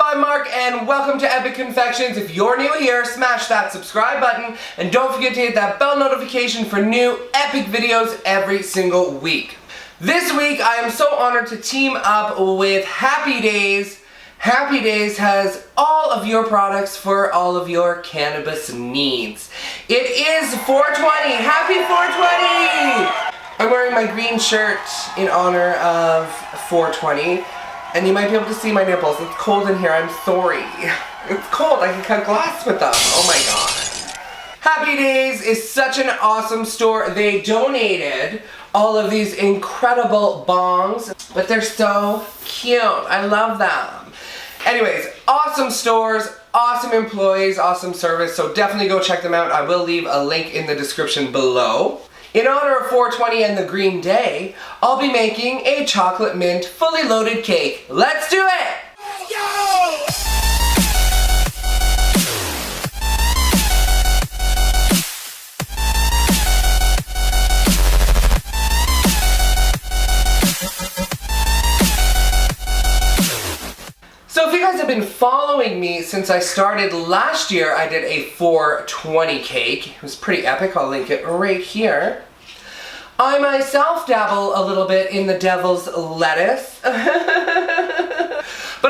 I'm Mark and welcome to Epic Confections. If you're new here, smash that subscribe button and don't forget to hit that bell notification for new epic videos every single week. This week I am so honored to team up with Happy Days. Happy Days has all of your products for all of your cannabis needs. It is 420. Happy 420! I'm wearing my green shirt in honor of 420. And you might be able to see my nipples. It's cold in here, I'm sorry. It's cold, I can cut glass with them. Oh my god. Happy Days is such an awesome store. They donated all of these incredible bongs, but they're so cute. I love them. Anyways, awesome stores, awesome employees, awesome service, so definitely go check them out. I will leave a link in the description below. In honor of 420 and the Green Day, I'll be making a chocolate mint fully loaded cake. Let's do it! Yo! So if you guys have been following me since I started last year, I did a 420 cake. It was pretty epic. I'll link it right here. I myself dabble a little bit in the devil's lettuce. But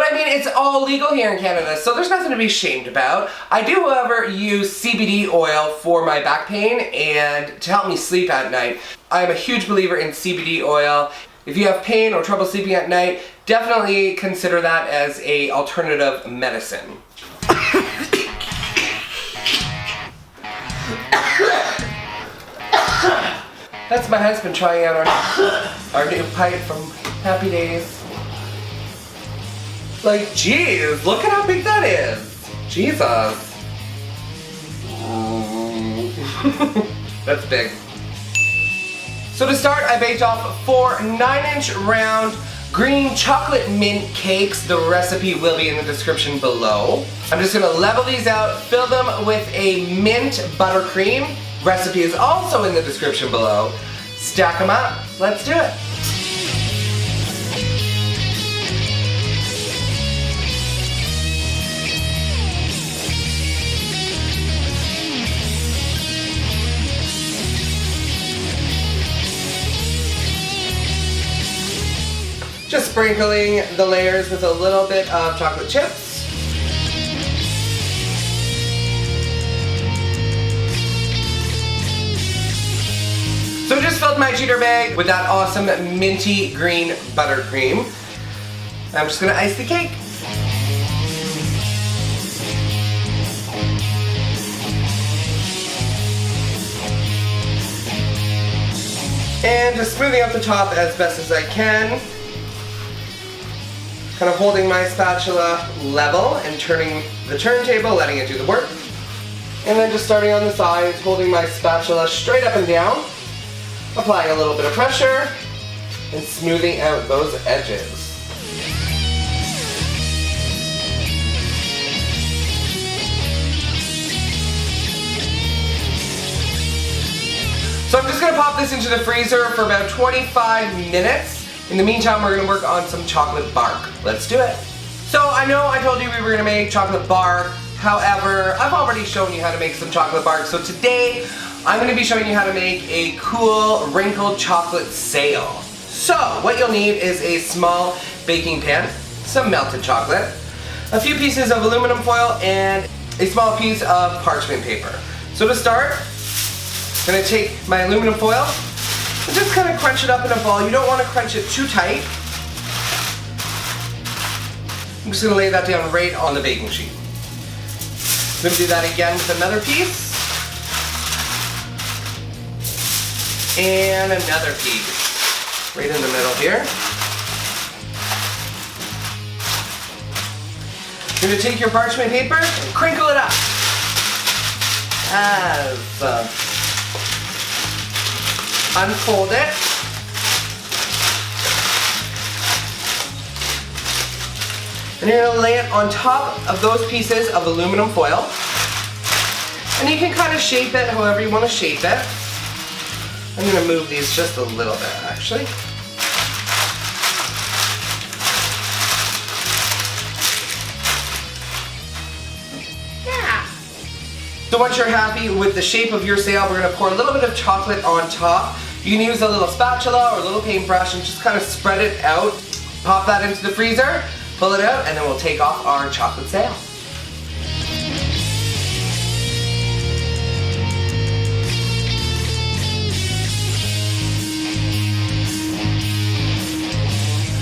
I mean, it's all legal here in Canada, so there's nothing to be ashamed about. I do, however, use CBD oil for my back pain and to help me sleep at night. I am a huge believer in CBD oil. If you have pain or trouble sleeping at night, definitely consider that as an alternative medicine. That's my husband trying out our new pipe from Happy Days. Like, geez, look at how big that is. Jesus. That's big. So to start, I baked off 4 9-inch round green chocolate mint cakes. The recipe will be in the description below. I'm just gonna level these out, fill them with a mint buttercream. Recipe is also in the description below. Stack them up. Let's do it. Just sprinkling the layers with a little bit of chocolate chips. So I just filled my cheater bag with that awesome minty green buttercream. I'm just gonna ice the cake. And just smoothing out the top as best as I can. Kind of holding my spatula level and turning the turntable, letting it do the work. And then just starting on the sides, holding my spatula straight up and down. Applying a little bit of pressure and smoothing out those edges. So I'm just gonna pop this into the freezer for about 25 minutes. In the meantime, we're gonna work on some chocolate bark. Let's do it. So I know I told you we were gonna make chocolate bark. However, I've already shown you how to make some chocolate bark. So today, I'm going to be showing you how to make a cool wrinkled chocolate sail. So, what you'll need is a small baking pan, some melted chocolate, a few pieces of aluminum foil, and a small piece of parchment paper. So to start, I'm going to take my aluminum foil and just kind of crunch it up in a ball. You don't want to crunch it too tight. I'm just going to lay that down right on the baking sheet. I'm going to do that again with another piece. And another piece, right in the middle here. You're going to take your parchment paper and crinkle it up. Unfold it. And you're going to lay it on top of those pieces of aluminum foil. And you can kind of shape it however you want to shape it. I'm going to move these just a little bit, actually. So once you're happy with the shape of your sail, we're going to pour a little bit of chocolate on top. You can use a little spatula or a little paintbrush and just kind of spread it out. Pop that into the freezer, pull it out, and then we'll take off our chocolate sail.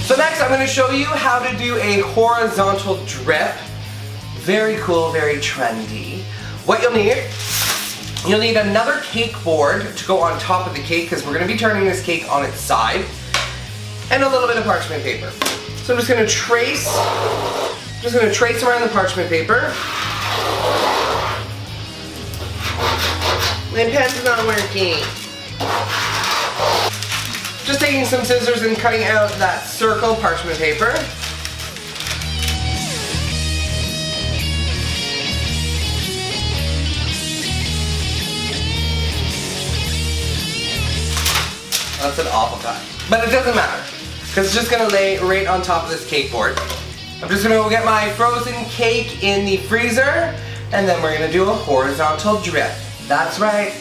So next I'm going to show you how to do a horizontal drip. Very cool, very trendy. What you'll need another cake board to go on top of the cake because we're going to be turning this cake on its side, and a little bit of parchment paper. So I'm just going to trace around the parchment paper. My pen's not working. Just taking some scissors and cutting out that circle parchment paper. That's an awful cut. But it doesn't matter, because it's just going to lay right on top of this cake board. I'm just going to go get my frozen cake in the freezer, and then we're going to do a horizontal drip. That's right,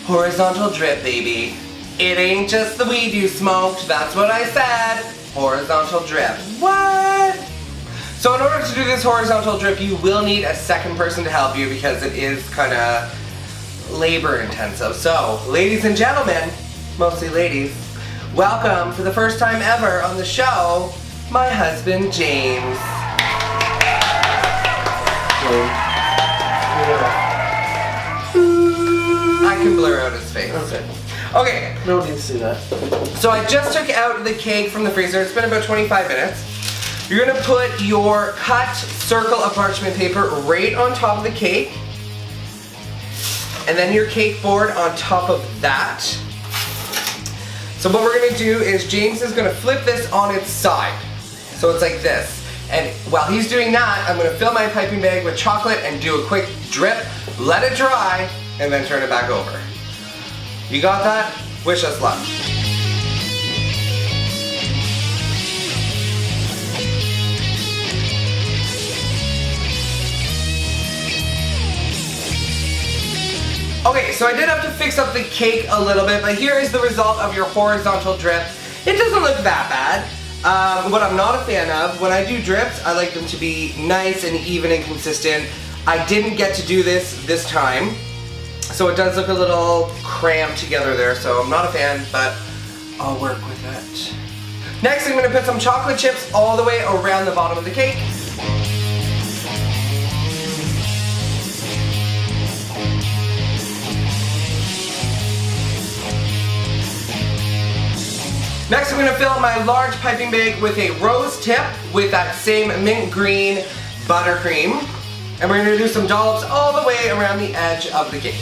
horizontal drip, baby. It ain't just the weed you smoked, that's what I said. Horizontal drip. What? So in order to do this horizontal drip, you will need a second person to help you because it is kind of labor intensive. So, ladies and gentlemen, mostly ladies, welcome for the first time ever on the show, my husband, James. I can blur out his face. Okay. No need to see that. So I just took out the cake from the freezer. It's been about 25 minutes. You're gonna put your cut circle of parchment paper right on top of the cake, and then your cake board on top of that. So what we're gonna do is James is gonna flip this on its side. So it's like this. And while he's doing that, I'm gonna fill my piping bag with chocolate and do a quick drip, let it dry, and then turn it back over. You got that? Wish us luck. Okay, so I did have to fix up the cake a little bit, but here is the result of your horizontal drip. It doesn't look that bad. What I'm not a fan of, when I do drips, I like them to be nice and even and consistent. I didn't get to do this time, so it does look a little crammed together there, so I'm not a fan, but I'll work with it. Next, I'm going to put some chocolate chips all the way around the bottom of the cake. Next, I'm going to fill my large piping bag with a rose tip with that same mint green buttercream. And we're going to do some dollops all the way around the edge of the cake.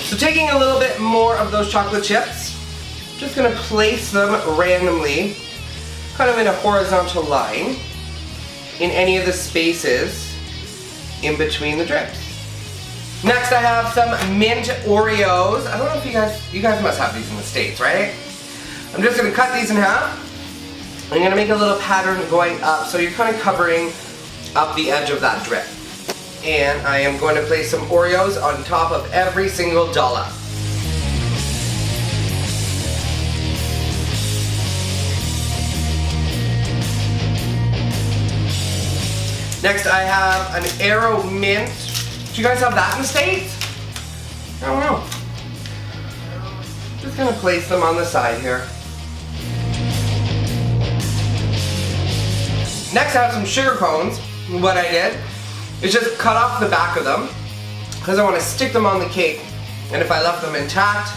So taking a little bit more of those chocolate chips, just going to place them randomly, kind of in a horizontal line, in any of the spaces in between the drips. Next, I have some mint Oreos. I don't know if you guys must have these in the States, right? I'm just gonna cut these in half. I'm gonna make a little pattern going up, so you're kind of covering up the edge of that drip. And I am going to place some Oreos on top of every single dollop. Next, I have an Aero Mint. Do you guys have that in the States? I don't know. Just gonna place them on the side here. Next, I have some sugar cones. What I did is just cut off the back of them because I want to stick them on the cake, and if I left them intact,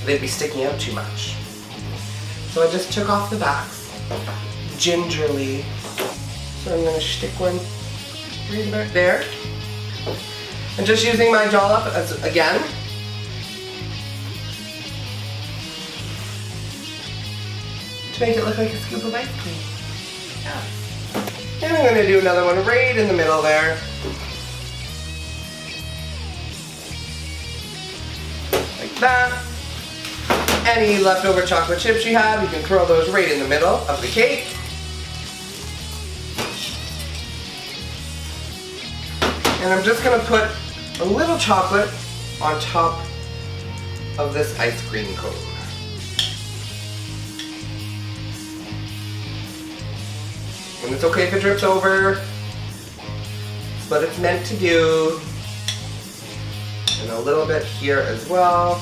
they'd be sticking out too much. So I just took off the backs gingerly. So I'm going to stick one right about there. And just using my dollop again. To make it look like a scoop of ice cream. Yeah. And I'm going to do another one right in the middle there. Like that. any leftover chocolate chips you have, you can throw those right in the middle of the cake. And I'm just gonna put a little chocolate on top of this ice cream cone. And it's okay if it drips over. It's what it's meant to do. And a little bit here as well.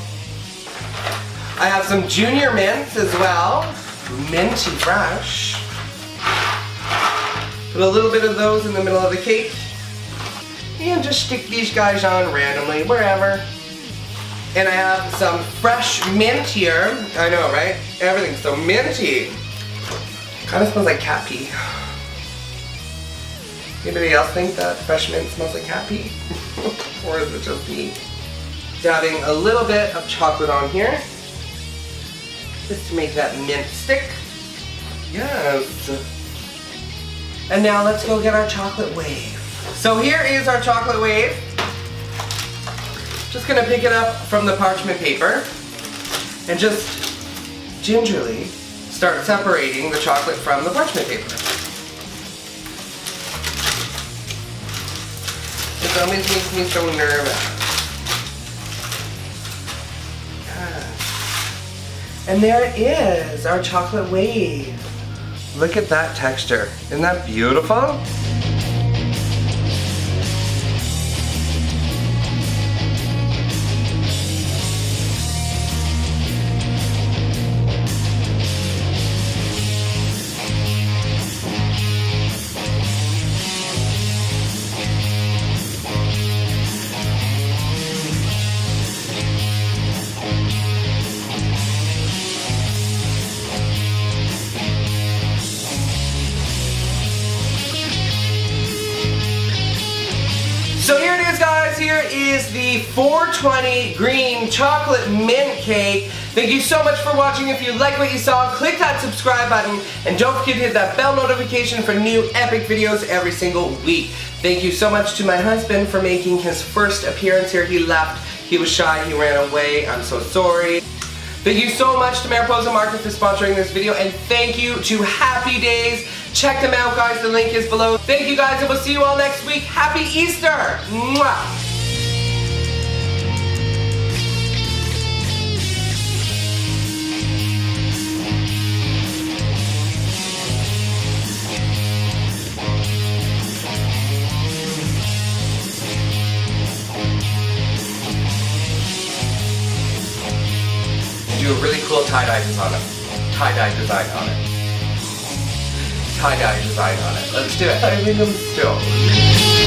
I have some junior mints as well. Minty fresh. Put a little bit of those in the middle of the cake. And just stick these guys on randomly, wherever. And I have some fresh mint here. I know, right? Everything's so minty. Kind of smells like cat pee. Anybody else think that fresh mint smells like cat pee? Or is it just me? Dabbing a little bit of chocolate on here. Just to make that mint stick. Yes. And now let's go get our chocolate wave. So here is our chocolate wave. Just gonna pick it up from the parchment paper and just gingerly start separating the chocolate from the parchment paper. It always makes me so nervous. Yeah. And there it is, our chocolate wave. Look at that texture. Isn't that beautiful? So here it is, guys. Here is the 420 green chocolate mint cake. Thank you so much for watching. If you like what you saw, click that subscribe button and don't forget to hit that bell notification for new epic videos every single week. Thank you so much to my husband for making his first appearance here. He left, he was shy, he ran away. I'm so sorry. Thank you so much to Mariposa Market for sponsoring this video, and thank you to Happy Days. Check them out, guys. The link is below. Thank you, guys, and we'll see you all next week. Happy Easter! Mwah! Do a really cool tie-dye design on it. Tie-dye design on it. Tie-dye design on it. Let's do it. I think I'm still.